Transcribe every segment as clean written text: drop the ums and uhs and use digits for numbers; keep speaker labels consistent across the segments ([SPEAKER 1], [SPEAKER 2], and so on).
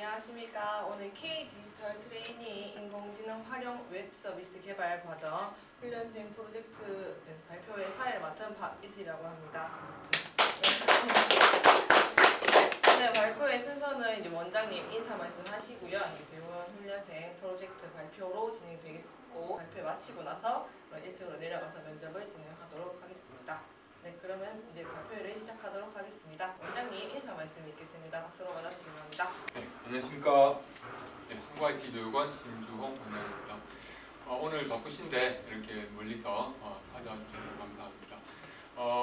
[SPEAKER 1] 안녕하십니까. 오늘 K 디지털 트레이닝 인공지능 활용 웹 서비스 개발 과정 훈련생 프로젝트 발표회 사회를 맡은 박이슬이라고 합니다. 오늘 발표회 순서는 이제 원장님 인사 말씀하시고요. 배우원 훈련생 프로젝트 발표로 진행되겠고, 발표 마치고 나서 1층으로 내려가서 면접을 진행하도록 하겠습니다. 네, 그러면 이제 발표회를 시작하도록 하겠습니다. 원장님 인사 말씀 있겠습니다. 박수로 맞아주시기 바랍니다.
[SPEAKER 2] 네, 안녕하십니까. 네, 한국IT 교육원 심주홍 원장입니다. 오늘 바쁘신데 이렇게 멀리서 찾아와 주셔서 감사합니다.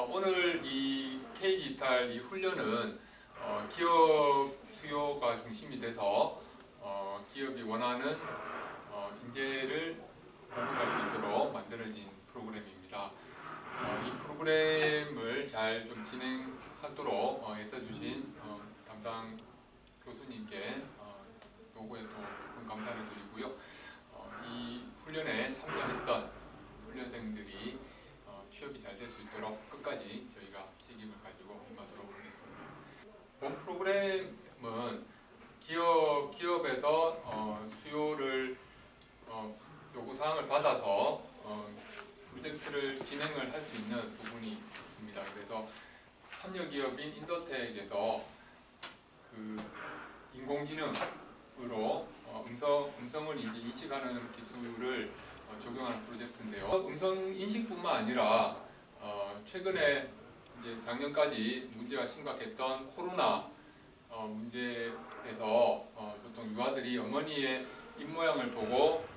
[SPEAKER 2] 오늘 이 K디지털 이 훈련은 기업 수요가 중심이 돼서 기업이 원하는 인재를 공급할 수 있도록 만들어진 프로그램입니다. 이 프로그램을 잘 좀 진행하도록 애써주신 담당 교수님께 요거에 또 감사를 드리고요. 이 훈련에 참여했던 훈련생들이 취업이 잘 될 수 있도록 끝까지 저희가 책임을 가지고 임하도록 하겠습니다. 본 프로그램은 기업에서 수요를 요구사항을 받아서 프로젝트를 진행을 할 수 있는 부분이 있습니다. 그래서 참여기업인 인더텍에서 그 인공지능으로 음성을 이제 인식하는 기술을 적용하는 프로젝트인데요. 음성 인식뿐만 아니라 최근에 이제 작년까지 문제가 심각했던 코로나 문제에서 보통 유아들이 어머니의 입모양을 보고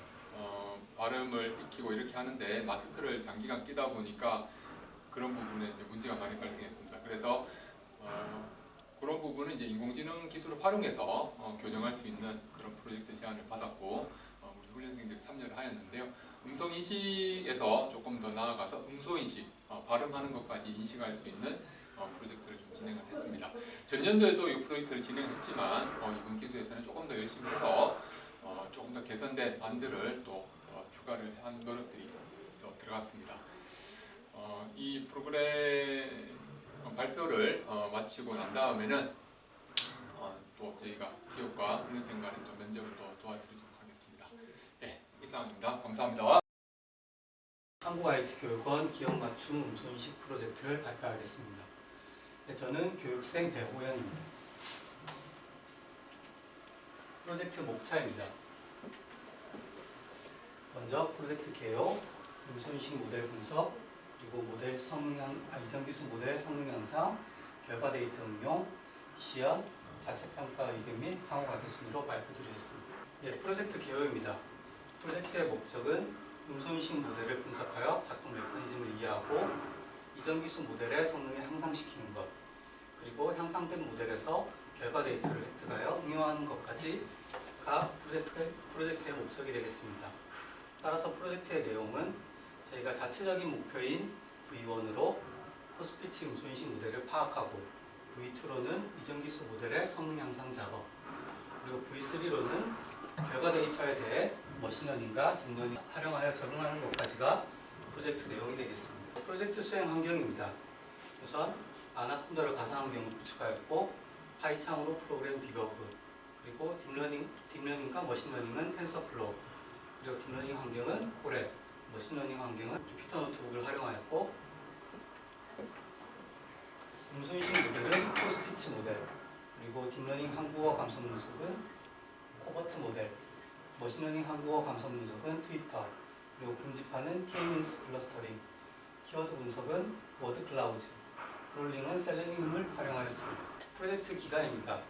[SPEAKER 2] 발음을 익히고 이렇게 하는데 마스크를 장기간 끼다 보니까 그런 부분에 이제 문제가 많이 발생했습니다. 그래서 그런 부분은 이제 인공지능 기술을 활용해서 교정할 수 있는 그런 프로젝트 제안을 받았고 우리 훈련생들이 참여를 하였는데요. 음성 인식에서 조금 더 나아가서 음소 인식, 발음하는 것까지 인식할 수 있는 프로젝트를 좀 진행을 했습니다. 전년도에도 이 프로젝트를 진행했지만 이번 기수에서는 조금 더 열심히 해서 조금 더 개선된 안들을 또 추가를 한 노력들이 또 들어갔습니다. 이 프로그램 발표를 마치고 난 다음에는 또 저희가 기업과 훈련생 간의 또 면접을 또 도와드리도록 하겠습니다. 네, 이상입니다. 감사합니다.
[SPEAKER 3] 한국IT 교육원 기업 맞춤 음소인식 프로젝트를 발표하겠습니다. 네, 저는 교육생 배호연입니다. 프로젝트 목차입니다. 먼저 프로젝트 개요, 음소인식 모델 분석, 그리고 모델 이전기술 모델 성능 향상, 결과 데이터 응용, 시연, 자체평가 의견 및 항호 과제 순으로 발표드리겠습니다. 예, 프로젝트 개요입니다. 프로젝트의 목적은 음소인식 모델을 분석하여 작동 메커니즘을 이해하고 이전기술 모델의 성능을 향상시키는 것, 그리고 향상된 모델에서 결과 데이터를 획득하여 응용하는 것까지가 프로젝트의 목적이 되겠습니다. 따라서 프로젝트의 내용은 저희가 자체적인 목표인 V1으로 코스피치 음소인식 모델을 파악하고, V2로는 이전기술 모델의 성능 향상 작업, 그리고 V3로는 결과 데이터에 대해 머신러닝과 딥러닝 활용하여 적응하는 것까지가 프로젝트 내용이 되겠습니다. 프로젝트 수행 환경입니다. 우선 아나콘다를 가상환경을 구축하였고, 파이창으로 프로그램 디버그, 그리고 딥러닝과 머신러닝은 텐서플로우, 그리고 딥러닝 환경은 코렐, 머신러닝 환경은 주피터 노트북을 활용하였고, 음소인식 모델은 코스피치 모델, 그리고 딥러닝 한국어 감성 분석은 코버트 모델, 머신러닝 한국어 감성 분석은 트위터, 그리고 분집하는 K-means 클러스터링, 키워드 분석은 워드 클라우즈, 크롤링은 셀레니움을 활용하였습니다. 프로젝트 기간입니다.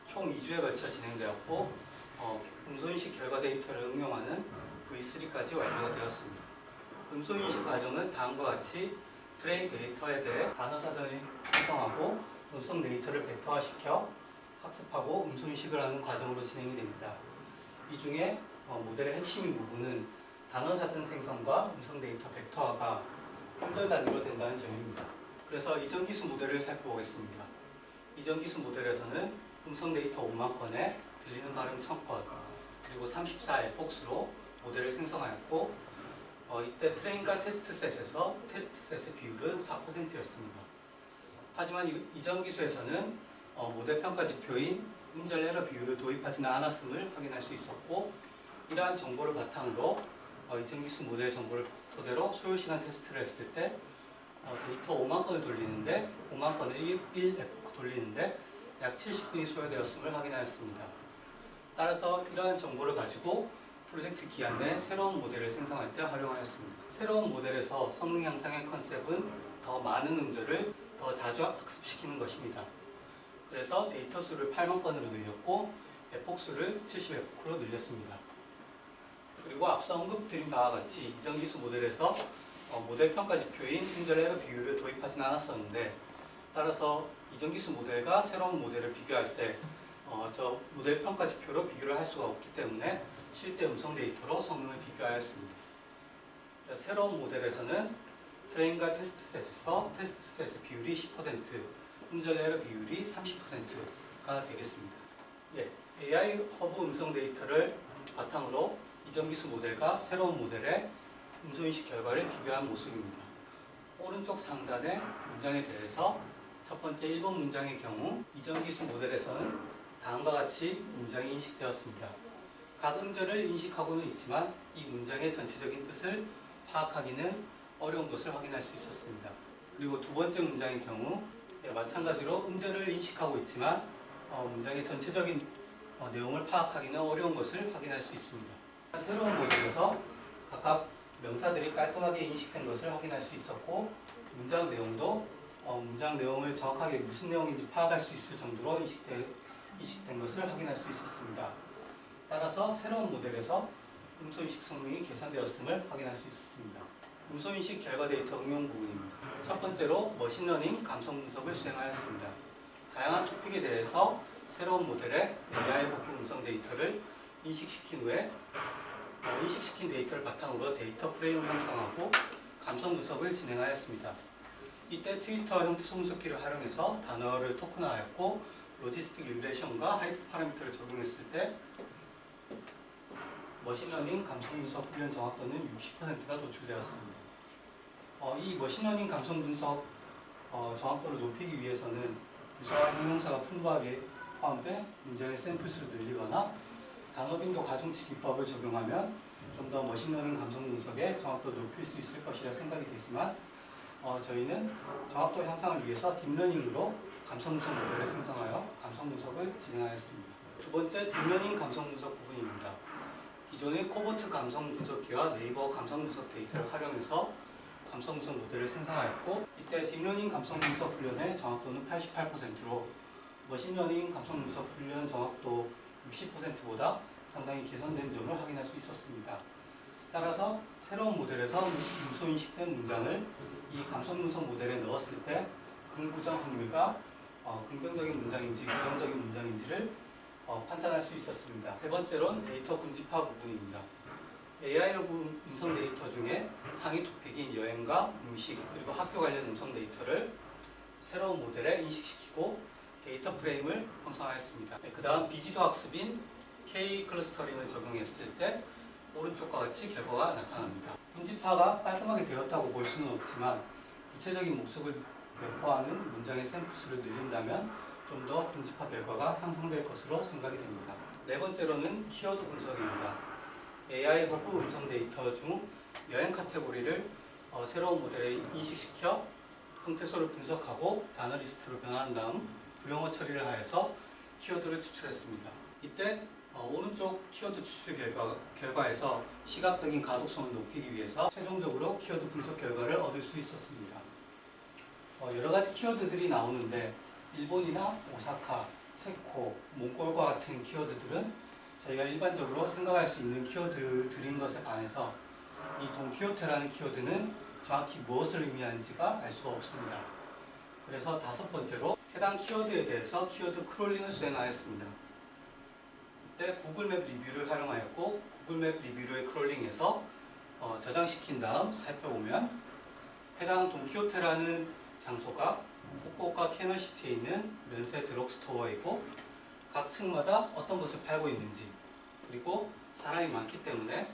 [SPEAKER 3] 총 2주에 걸쳐 진행되었고, 음소인식 결과 데이터를 응용하는 V3까지 완료가 되었습니다. 음소인식 과정은 다음과 같이 트레인 데이터에 대해 단어 사전을 생성하고 음성 데이터를 벡터화시켜 학습하고 음소인식을 하는 과정으로 진행이 됩니다. 이 중에 모델의 핵심인 부분은 단어 사전 생성과 음성 데이터 벡터화가 혼절 단위로 된다는 점입니다. 그래서 이전 기술 모델을 살펴보겠습니다. 이전 기술 모델에서는 음성 데이터 5만 건에 들리는 발음 1000건, 그리고 34에폭스로 모델을 생성하였고, 이때 트레인과 테스트셋에서 테스트셋의 비율은 4%였습니다. 하지만 이전 기수에서는 모델 평가 지표인 음절 에러 비율을 도입하지는 않았음을 확인할 수 있었고, 이러한 정보를 바탕으로 이전기수 모델 정보를 토대로 소요시간 테스트를 했을 때 데이터 5만 건을 돌리는데 5만 건을 1에포크 돌리는데 약 70분이 소요되었음을 확인하였습니다. 따라서 이러한 정보를 가지고 프로젝트 기한 내 새로운 모델을 생성할 때 활용하였습니다. 새로운 모델에서 성능 향상의 컨셉은 더 많은 음절을 더 자주 학습시키는 것입니다. 그래서 데이터 수를 8만 건으로 늘렸고 에포크 수를 70에포크로 늘렸습니다. 그리고 앞서 언급드린 바와 같이 이전기수 모델에서 모델 평가 지표인 음절 에러 비율을 도입하지는 않았었는데, 따라서 이전기수 모델과 새로운 모델을 비교할 때 저 모델 평가 지표로 비교를 할 수가 없기 때문에 실제 음성 데이터로 성능을 비교하였습니다. 새로운 모델에서는 트레인과 테스트셋에서 테스트셋의 비율이 10%, 음절 에러 비율이 30%가 되겠습니다. AI 허브 음성 데이터를 바탕으로 이전기수 모델과 새로운 모델의 음소인식 결과를 비교한 모습입니다. 오른쪽 상단의 문장에 대해서 첫 번째 1번 문장의 경우 이전기수 모델에서는 다음과 같이 문장이 인식되었습니다. 각 음절을 인식하고는 있지만 이 문장의 전체적인 뜻을 파악하기는 어려운 것을 확인할 수 있었습니다. 그리고 두 번째 문장의 경우 마찬가지로 음절을 인식하고 있지만 문장의 전체적인 내용을 파악하기는 어려운 것을 확인할 수 있습니다. 새로운 모델에서 각각 명사들이 깔끔하게 인식된 것을 확인할 수 있었고, 문장 내용도 문장 내용을 정확하게 무슨 내용인지 파악할 수 있을 정도로 인식된 것을 확인할 수 있었습니다. 따라서 새로운 모델에서 음소인식 성능이 개선되었음을 확인할 수 있었습니다. 음소인식 결과 데이터 응용 부분입니다. 첫 번째로 머신러닝 감성 분석을 수행하였습니다. 다양한 토픽에 대해서 새로운 모델의 AI 복구 음성 데이터를 인식시킨 후에 인식시킨 데이터를 바탕으로 데이터 프레임을 형성하고 감성 분석을 진행하였습니다. 이때 트위터 형태 소분석기를 활용해서 단어를 토큰화하였고, 로지스틱 리그레션과 하이퍼 파라미터를 적용했을 때 머신러닝 감성 분석 훈련 정확도는 60%가 도출되었습니다. 이 머신러닝 감성 분석 정확도를 높이기 위해서는 부사와 형용사가 풍부하게 포함된 문장의 샘플 수를 늘리거나 단어 빈도 가중치 기법을 적용하면 좀 더 머신러닝 감성 분석의 정확도를 높일 수 있을 것이라 생각이 되지만, 저희는 정확도 향상을 위해서 딥러닝으로 감성 분석 모델을 생성하여 감성 분석을 진행하였습니다. 두 번째, 딥러닝 감성 분석 부분입니다. 기존의 코보트 감성 분석기와 네이버 감성 분석 데이터를 활용해서 감성 분석 모델을 생성하였고, 이때 딥러닝 감성 분석 훈련의 정확도는 88%로 머신러닝 감성 분석 훈련 정확도 60%보다 상당히 개선된 점을 확인할 수 있었습니다. 따라서 새로운 모델에서 음소인식된 문장을 이 감성 분석 모델에 넣었을 때 긍부정 확률과 긍정적인 문장인지 부정적인 문장인지를 판단할 수 있었습니다. 세 번째로는 데이터 군집화 부분입니다. AI 음성 데이터 중에 상위 토픽인 여행과 음식 그리고 학교 관련 음성 데이터를 새로운 모델에 인식시키고 데이터 프레임을 형성하였습니다. 그 다음 비지도 학습인 K 클러스터링을 적용했을 때 오른쪽과 같이 결과가 나타납니다. 군집화가 깔끔하게 되었다고 볼 수는 없지만 구체적인 목적을 내포하는 문장의 샘플 수를 늘린다면 좀 더 군집화 결과가 향상될 것으로 생각이 됩니다. 네 번째로는 키워드 분석입니다. AI 허브 음성 데이터 중 여행 카테고리를 새로운 모델에 인식시켜 형태소를 분석하고 단어 리스트로 변환한 다음 불용어 처리를 하여서 키워드를 추출했습니다. 이때 오른쪽 키워드 추출 결과에서 시각적인 가독성을 높이기 위해서 최종적으로 키워드 분석 결과를 얻을 수 있었습니다. 여러 가지 키워드들이 나오는데 일본이나 오사카, 체코, 몽골과 같은 키워드들은 저희가 일반적으로 생각할 수 있는 키워드들인 것에 반해서 이 돈키호테라는 키워드는 정확히 무엇을 의미하는지가 알 수가 없습니다. 그래서 다섯 번째로 해당 키워드에 대해서 키워드 크롤링을 수행하였습니다. 이때 구글맵 리뷰를 활용하였고, 구글맵 리뷰를 크롤링해서 저장시킨 다음 살펴보면 해당 돈키호테라는 장소가 후쿠오카 캐널시티에 있는 면세 드럭스토어이고 각 층마다 어떤 것을 팔고 있는지, 그리고 사람이 많기 때문에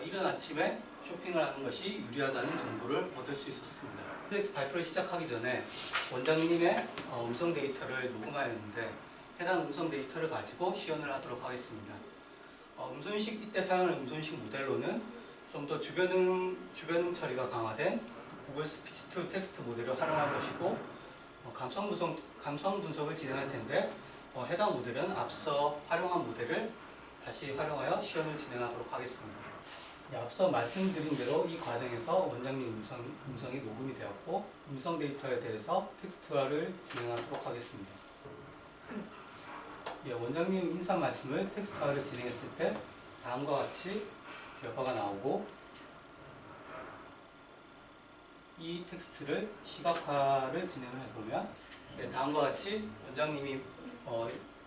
[SPEAKER 3] 이른 아침에 쇼핑을 하는 것이 유리하다는 정보를 얻을 수 있었습니다. 프로젝트 발표를 시작하기 전에 원장님의 음성 데이터를 녹음하였는데 해당 음성 데이터를 가지고 시연을 하도록 하겠습니다. 음소인식 이때 사용하는 음소인식 모델로는 좀 더 주변음 처리가 강화된 구글 스피치 투 텍스트 모델을 활용할 것이고 감성 분석을 진행할 텐데 해당 모델은 앞서 활용한 모델을 다시 활용하여 시연을 진행하도록 하겠습니다. 앞서 말씀드린 대로 이 과정에서 원장님 음성이 녹음이 되었고 음성 데이터에 대해서 텍스트화를 진행하도록 하겠습니다. 원장님 인사 말씀을 텍스트화를 진행했을 때 다음과 같이 결과가 나오고 이 텍스트를 시각화를 진행을 해보면 다음과 같이 원장님이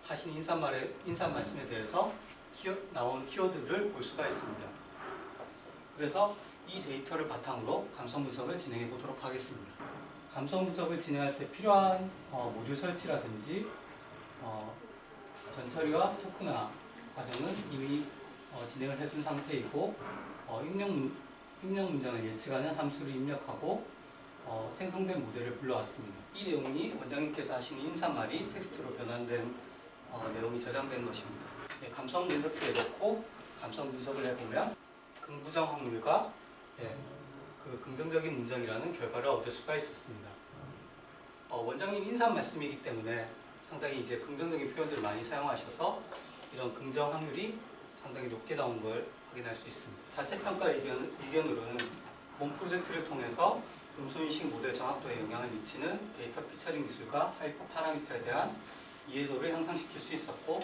[SPEAKER 3] 하신 인사 말씀에 대해서 나온 키워드들을 볼 수가 있습니다. 그래서 이 데이터를 바탕으로 감성 분석을 진행해 보도록 하겠습니다. 감성 분석을 진행할 때 필요한 모듈 설치라든지 전처리와 토크나 과정은 이미 진행을 해둔 상태이고 입력 문장을 예측하는 함수를 입력하고 생성된 모델을 불러왔습니다. 이 내용이 원장님께서 하신 인사말이 텍스트로 변환된 내용이 저장된 것입니다. 감성 분석기에 넣고 감성 분석을 해보면 긍부정 확률과 그 긍정적인 문장이라는 결과를 얻을 수가 있었습니다. 원장님 인사 말씀이기 때문에 상당히 이제 긍정적인 표현들을 많이 사용하셔서 이런 긍정 확률이 상당히 높게 나온 걸 확인할 수 있습니다. 자체 평가 의견으로는 본 프로젝트를 통해서 음소인식 모델 정확도에 영향을 미치는 데이터 피처링 기술과 하이퍼 파라미터에 대한 이해도를 향상시킬 수 있었고,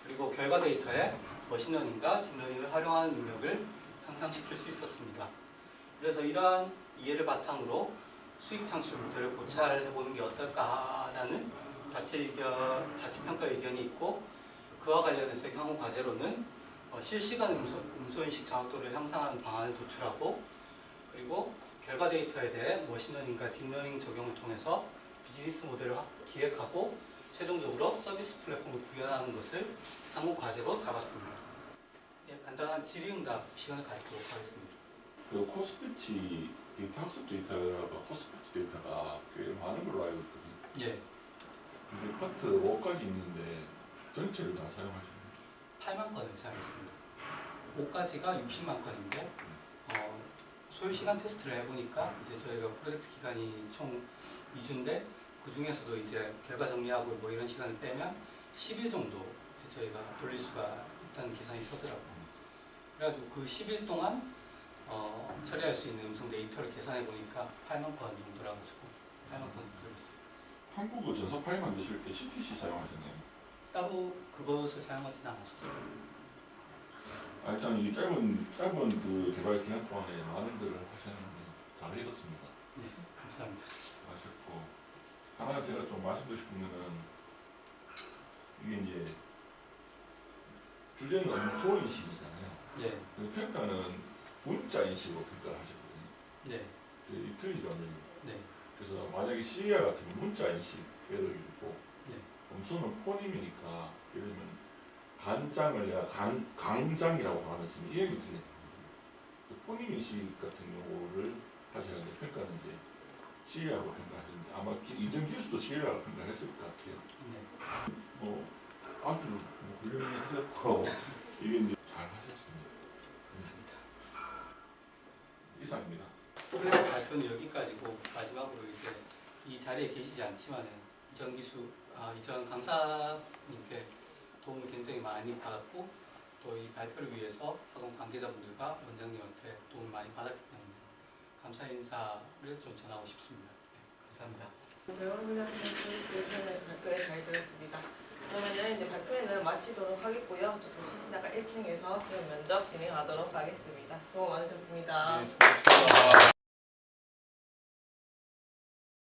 [SPEAKER 3] 그리고 결과 데이터에 머신러닝과 딥러닝을 활용하는 능력을 향상시킬 수 있었습니다. 그래서 이러한 이해를 바탕으로 수익 창출 모델을 고찰해보는 게 어떨까라는 자체 평가 의견이 있고, 그와 관련해서 향후 과제로는 실시간 음소인식 정확도를 향상하는 방안을 도출하고, 그리고 결과 데이터에 대해 머신러닝과 딥러닝 적용을 통해서 비즈니스 모델을 기획하고 최종적으로 서비스 플랫폼을 구현하는 것을 향후 과제로 잡았습니다. 간단한 질의응답 시간을 가지도록 하겠습니다.
[SPEAKER 4] 그 코스피치 데이터 학습 데이터가 코스피치 데이터가 꽤 많은 걸로 알고 있거든요.
[SPEAKER 3] 예.
[SPEAKER 4] 근데 파트 5까지 있는데 전체를 다 사용하시는
[SPEAKER 3] 8만 건을 사용했습니다. 5까지가 60만 건인데 소요시간 테스트를 해보니까 이제 저희가 프로젝트 기간이 총 2주인데 그 중에서도 이제 결과 정리하고 뭐 이런 시간을 빼면 10일 정도 이제 저희가 돌릴 수가 있다는 계산이 서더라고요. 그래가지고 그 10일 동안 처리할 수 있는 음성 데이터를 계산해 보니까 8만 건 정도라고 가지고 8만 건 돌렸습니다.
[SPEAKER 4] 한국어 전서 파일 만드실 때 CPC 사용하셨나요?
[SPEAKER 3] 따로 그것을 사용하지는 않았어요.
[SPEAKER 4] 일단 이 짧은 그 개발 기간 동안에 많은 글을 하셨는데 잘 읽었습니다.
[SPEAKER 3] 네, 감사합니다.
[SPEAKER 4] 하셨고 하나 제가 좀 말씀드리고 싶은 거는 이게 이제 주제는 음소인식이잖아요.
[SPEAKER 3] 네,
[SPEAKER 4] 평가는 문자 인식으로 평가를 하셨거든요.
[SPEAKER 3] 네,
[SPEAKER 4] 이 틀리죠, 완전히.
[SPEAKER 3] 네,
[SPEAKER 4] 그래서 만약에 CER 같은 문자 인식 예를 들고
[SPEAKER 3] 네.
[SPEAKER 4] 음소는 포님이니까 예를 들면 간장을 내가 강장이라고 하면서 이 얘기 틀린 포님 인식 같은 경우를 다시 하는데 평가는 이제 CER로 평가하시는데 아마 이전 기수도 CER로 평가했을 것 같아요.
[SPEAKER 3] 네.
[SPEAKER 4] 아주 훌륭하셨고 이게 이제 잘 하셨습니다.
[SPEAKER 3] 감사합니다.
[SPEAKER 4] 이상입니다.
[SPEAKER 3] 프로젝트 발표는 여기까지고 마지막으로 이제 이 자리에 계시지 않지만은 이전 강사님께 도움을 굉장히 많이 받았고 또 이 발표를 위해서 학원 관계자분들과 원장님한테 도움을 많이 받았기 때문에 감사 인사를 좀 전하고 싶습니다. 네, 감사합니다.
[SPEAKER 1] 배우훈련생 프로젝트 발표에 잘 들었습니다. 그러면 이제 발표회는 마치도록 하겠고요. 저 보시시다가 1층에서 그럼 면접 진행하도록 하겠습니다. 수고 많으셨습니다.
[SPEAKER 2] 네, 수고하셨습니다.